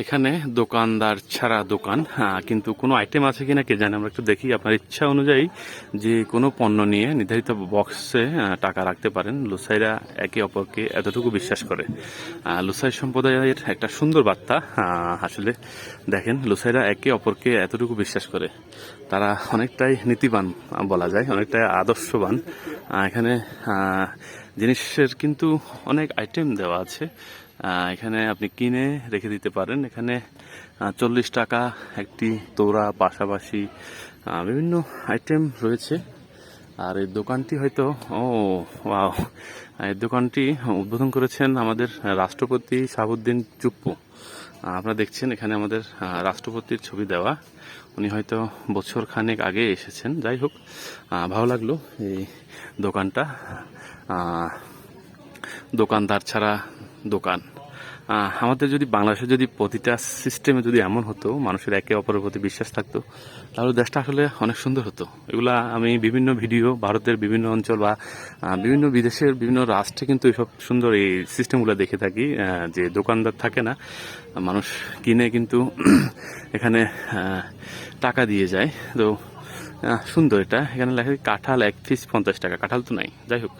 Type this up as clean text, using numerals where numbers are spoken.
এখানে দোকানদার ছাড়া দোকান, কিন্তু কোনো আইটেম আছে কিনা কে জানে। আমরা একটু দেখি। আপনার ইচ্ছা অনুযায়ী যে কোনো পণ্য নিয়ে নির্ধারিত বক্সে টাকা রাখতে পারেন। লুসাইরা একে অপরকে এতটুকু বিশ্বাস করে। লুসাই সম্প্রদায়ের একটা সুন্দর বার্তা। আসলে দেখেন, লুসাইরা একে অপরকে এতটুকু বিশ্বাস করে। তারা অনেকটাই নীতিবান বলা যায়, অনেকটাই আদর্শবান। এখানে জিনিসের কিন্তু অনেক আইটেম দেওয়া আছে। এখানে আপনি কিনে রেখে দিতে পারেন। এখানে 40 টাকা একটি তোড়া, পাশাপাশি বিভিন্ন আইটেম রয়েছে। আর এই দোকানটি হয়তো ওয়াও, এই দোকানটি উদ্বোধন করেছেন আমাদের রাষ্ট্রপতি শাহাবুদ্দিন চুপ্পু। আপনারা দেখছেন এখানে আমাদের রাষ্ট্রপতির ছবি দেওয়া। উনি হয়তো বছর খানেক আগে এসেছেন। যাই হোক, ভালো লাগলো এই দোকানটা। দোকানদার ছাড়া দোকান। আমাদের যদি বাংলাদেশে যদি প্রতিটা সিস্টেমে যদি এমন হতো, মানুষের একে অপরের প্রতি বিশ্বাস থাকতো, তাহলে দেশটা আসলে অনেক সুন্দর হতো। এগুলা আমি বিভিন্ন ভিডিও, ভারতের বিভিন্ন অঞ্চল বা বিভিন্ন বিদেশের বিভিন্ন রাষ্ট্রে কিন্তু এইসব সুন্দর এই সিস্টেমগুলো দেখে থাকি, যে দোকানদার থাকে না, মানুষ কিনে কিন্তু এখানে টাকা দিয়ে যায়। তো সুন্দর এটা। এখানে লেখা কাঁঠাল 1 পিস 50 টাকা। কাঁঠাল তো নাই, যাই হোক।